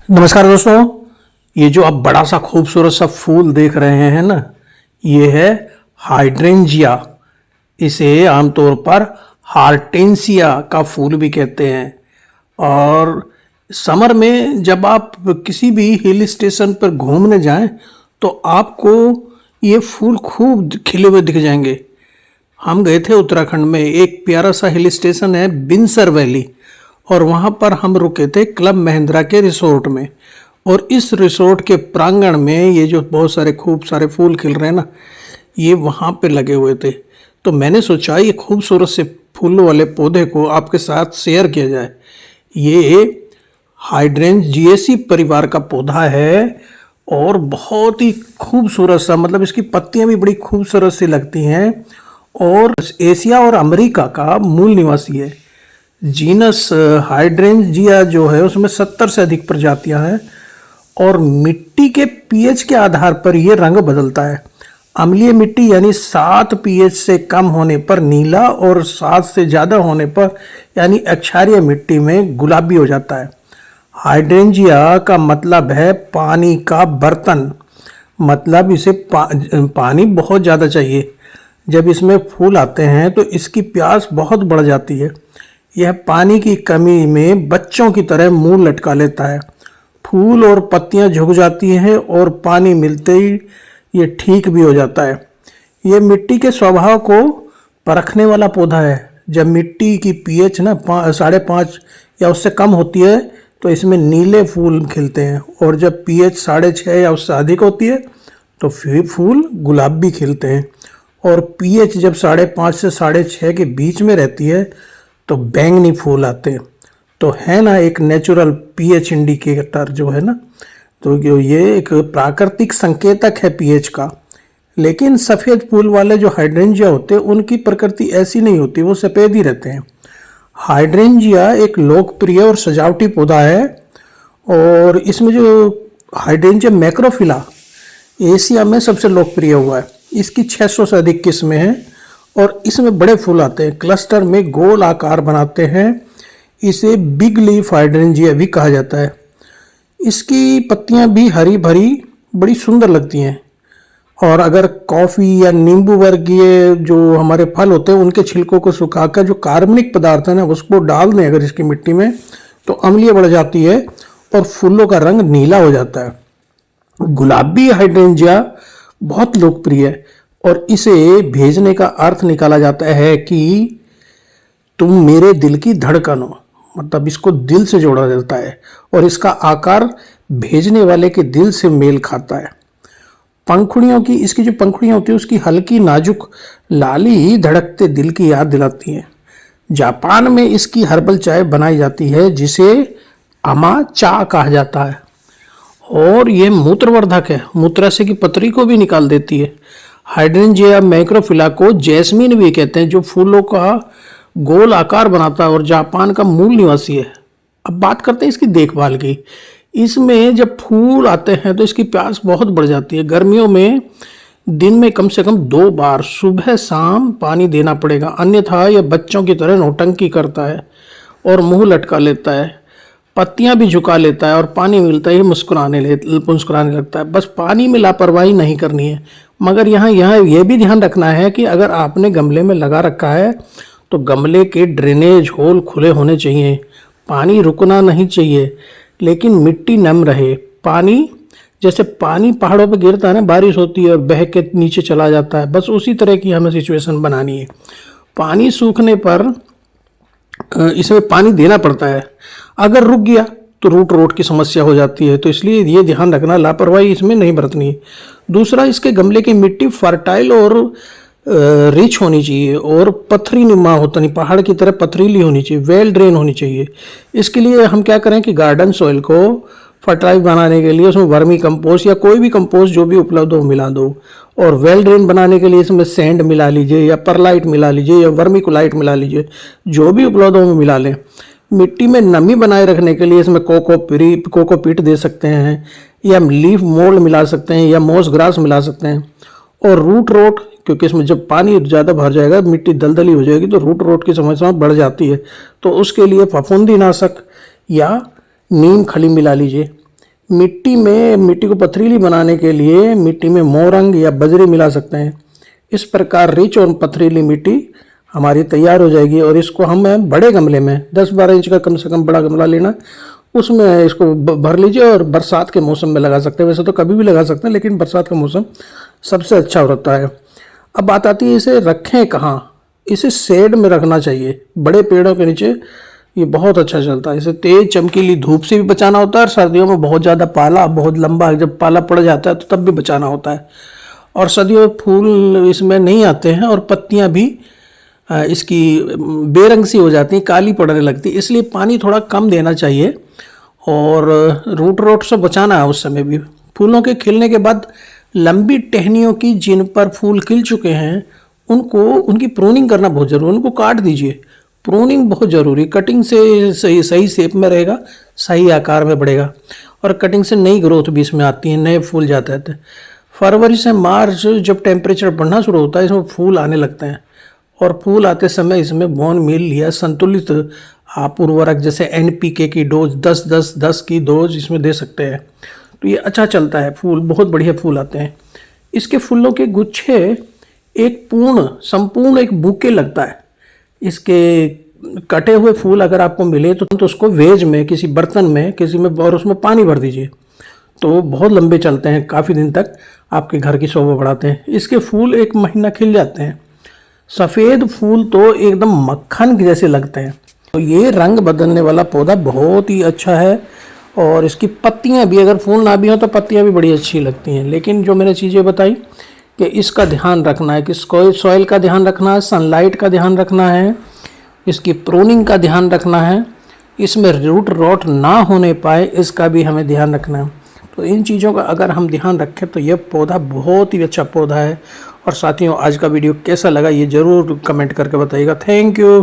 नमस्कार दोस्तों। ये जो आप बड़ा सा खूबसूरत सा फूल देख रहे हैं ना, ये है हाइड्रेंजिया। इसे आमतौर पर हार्टेंसिया का फूल भी कहते हैं। और समर में जब आप किसी भी हिल स्टेशन पर घूमने जाएं तो आपको ये फूल खूब खिले हुए दिख जाएंगे। हम गए थे उत्तराखंड में, एक प्यारा सा हिल स्टेशन है बिनसर वैली, और वहाँ पर हम रुके थे क्लब महिंद्रा के रिसोर्ट में। और इस रिसोर्ट के प्रांगण में ये जो बहुत सारे खूब सारे फूल खिल रहे हैं ना, ये वहाँ पे लगे हुए थे। तो मैंने सोचा ये खूबसूरत से फूलों वाले पौधे को आपके साथ शेयर किया जाए। ये हाइड्रेंजिएसी परिवार का पौधा है और बहुत ही खूबसूरत सा, मतलब इसकी पत्तियां भी बड़ी खूबसूरत सी लगती हैं। और एशिया और अमेरिका का मूल निवासी है। जीनस हाइड्रेंजिया जो है उसमें 70 से अधिक प्रजातियां हैं। और मिट्टी के पीएच के आधार पर यह रंग बदलता है। अम्लीय मिट्टी यानी 7 पीएच से कम होने पर नीला, और 7 से ज़्यादा होने पर यानी क्षारीय मिट्टी में गुलाबी हो जाता है। हाइड्रेंजिया का मतलब है पानी का बर्तन, मतलब इसे पानी बहुत ज़्यादा चाहिए। जब इसमें फूल आते हैं तो इसकी प्यास बहुत बढ़ जाती है। यह पानी की कमी में बच्चों की तरह मुंह लटका लेता है। फूल और पत्तियां झुक जाती हैं और पानी मिलते ही ये ठीक भी हो जाता है। ये मिट्टी के स्वभाव को परखने वाला पौधा है। जब मिट्टी की पीएच ना 5.5 या उससे कम होती है तो इसमें नीले फूल खिलते हैं, और जब पीएच 6.5 या उससे अधिक होती है तो फिर फूल गुलाबी खिलते हैं। और पीएच जब 5.5 से 6.5 के बीच में रहती है तो बैंगनी फूल आते हैं। तो है ना एक नेचुरल पीएच इंडिकेटर जो है ना, तो ये एक प्राकृतिक संकेतक है पीएच का। लेकिन सफ़ेद फूल वाले जो हाइड्रेंजिया होते हैं उनकी प्रकृति ऐसी नहीं होती, वो सफ़ेद ही रहते हैं। हाइड्रेंजिया एक लोकप्रिय और सजावटी पौधा है। और इसमें जो हाइड्रेंजिया मैक्रोफिला एशिया में सबसे लोकप्रिय हुआ है। इसकी 600 से अधिक किस्में हैं और इसमें बड़े फूल आते हैं, क्लस्टर में गोल आकार बनाते हैं। इसे बिग लीफ हाइड्रेंजिया भी कहा जाता है। इसकी पत्तियां भी हरी भरी बड़ी सुंदर लगती हैं। और अगर कॉफ़ी या नींबू वर्गीय जो हमारे फल होते हैं उनके छिलकों को सुखाकर जो कार्बनिक पदार्थ है ना उसको डाल दें अगर इसकी मिट्टी में, तो अम्लीय बढ़ जाती है और फूलों का रंग नीला हो जाता है। गुलाबी हाइड्रेंजिया बहुत लोकप्रिय है और इसे भेजने का अर्थ निकाला जाता है कि तुम मेरे दिल की धड़कन हो, मतलब इसको दिल से जोड़ा जाता है। और इसका आकार भेजने वाले के दिल से मेल खाता है। पंखुड़ियों की, इसकी जो पंखुड़ियाँ होती है उसकी हल्की नाजुक लाली धड़कते दिल की याद दिलाती है। जापान में इसकी हर्बल चाय बनाई जाती है जिसे अमा चा कहा जाता है। और ये मूत्रवर्धक है, मूत्राशय की पथरी को भी निकाल देती है। हाइड्रेंजिया मैक्रोफिला को जैस्मीन भी कहते हैं, जो फूलों का गोल आकार बनाता है और जापान का मूल निवासी है। अब बात करते हैं इसकी देखभाल की। इसमें जब फूल आते हैं तो इसकी प्यास बहुत बढ़ जाती है। गर्मियों में दिन में कम से कम 2 बार सुबह शाम पानी देना पड़ेगा, अन्यथा यह बच्चों की तरह नौटंकी करता है और मुंह लटका लेता है, पत्तियां भी झुका लेता है और पानी मिलता ही मुस्कुराने लगता है। बस पानी में लापरवाही नहीं करनी है। मगर यहाँ यह भी ध्यान रखना है कि अगर आपने गमले में लगा रखा है तो गमले के ड्रेनेज होल खुले होने चाहिए, पानी रुकना नहीं चाहिए, लेकिन मिट्टी नम रहे। पानी जैसे पानी पहाड़ों पर गिरता है ना, बारिश होती है और बह के नीचे चला जाता है, बस उसी तरह की हमें सिचुएशन बनानी है। पानी सूखने पर इसमें पानी देना पड़ता है। अगर रुक गया तो रूट रोट की समस्या हो जाती है, तो इसलिए ये ध्यान रखना, लापरवाही इसमें नहीं बरतनी है। दूसरा, इसके गमले की मिट्टी फर्टाइल और रिच होनी चाहिए और पथरी नुमा होता नहीं, पहाड़ की तरह पथरीली होनी चाहिए, वेल ड्रेन होनी चाहिए। इसके लिए हम क्या करें कि गार्डन सॉइल को फर्टाइल बनाने के लिए उसमें वर्मी कंपोस्ट या कोई भी कंपोस्ट जो भी उपलब्ध हो मिला दो। और वेल ड्रेन बनाने के लिए इसमें सैंड मिला लीजिए या परलाइट मिला लीजिए या वर्मी कोलाइट मिला लीजिए, जो भी उपलब्ध हो मिला लें। मिट्टी में नमी बनाए रखने के लिए इसमें कोकोपीट दे सकते हैं या लीफ मोल्ड मिला सकते हैं या मोस ग्रास मिला सकते हैं। और रूट रोट, क्योंकि इसमें जब पानी ज़्यादा भर जाएगा मिट्टी दलदली हो जाएगी तो रूट रोट की समस्या बढ़ जाती है, तो उसके लिए फफूंदी नाशक या नीम खली मिला लीजिए। मिट्टी को पथरीली बनाने के लिए मिट्टी में मोरंग या बजरी मिला सकते हैं। इस प्रकार रिच और पथरीली मिट्टी हमारी तैयार हो जाएगी और इसको हम बड़े गमले में 10-12 इंच का कम से कम बड़ा गमला लेना, उसमें इसको भर लीजिए और बरसात के मौसम में लगा सकते हैं। वैसे तो कभी भी लगा सकते हैं, लेकिन बरसात का मौसम सबसे अच्छा होता है। अब बात आती है इसे रखें कहाँ। इसे शेड में रखना चाहिए, बड़े पेड़ों के नीचे ये बहुत अच्छा चलता है। इसे तेज चमकीली धूप से भी बचाना होता है और सर्दियों में बहुत ज़्यादा पाला, बहुत लंबा जब पाला पड़ जाता है तो तब भी बचाना होता है। और सर्दियों में फूल इसमें नहीं आते हैं और पत्तियां भी इसकी बेरंग सी हो जाती हैं, काली पड़ने लगती, इसलिए पानी थोड़ा कम देना चाहिए और रूट रोट से बचाना है। उस समय भी फूलों के खिलने के बाद लंबी टहनियों की जिन पर फूल खिल चुके हैं उनकी प्रूनिंग करना बहुत जरूरी, उनको काट दीजिए। प्रूनिंग बहुत ज़रूरी, कटिंग से सही शेप में रहेगा, सही आकार में बढ़ेगा और कटिंग से नई ग्रोथ भी इसमें आती है, नए फूल जाते हैं। फरवरी से मार्च जब टेम्परेचर बढ़ना शुरू होता है इसमें फूल आने लगते हैं और फूल आते समय इसमें बोन मील या संतुलित आप उर्वरक जैसे NPK की डोज 10-10-10 की डोज इसमें दे सकते हैं, तो ये अच्छा चलता है। फूल बहुत बढ़िया फूल आते हैं। इसके फूलों के गुच्छे एक संपूर्ण एक बुके लगता है। इसके कटे हुए फूल अगर आपको मिले तो उसको वेज में किसी बर्तन में किसी में और उसमें पानी भर दीजिए, तो बहुत लंबे चलते हैं, काफ़ी दिन तक आपके घर की शोभा बढ़ाते हैं। इसके फूल 1 महीना खिल जाते हैं। सफ़ेद फूल तो एकदम मक्खन जैसे लगते हैं। तो ये रंग बदलने वाला पौधा बहुत ही अच्छा है और इसकी पत्तियां भी, अगर फूल ना भी हो तो पत्तियां भी बड़ी अच्छी लगती हैं। लेकिन जो मैंने चीज़ें बताई कि इसका ध्यान रखना है कि सॉइल का ध्यान रखना है, सनलाइट का ध्यान रखना है, इसकी प्रूनिंग का ध्यान रखना है, इसमें रूट रॉट ना होने पाए इसका भी हमें ध्यान रखना है। तो इन चीज़ों का अगर हम ध्यान रखें तो यह पौधा बहुत ही अच्छा पौधा है। और साथियों, आज का वीडियो कैसा लगा ये ज़रूर कमेंट करके बताइएगा। Thank you.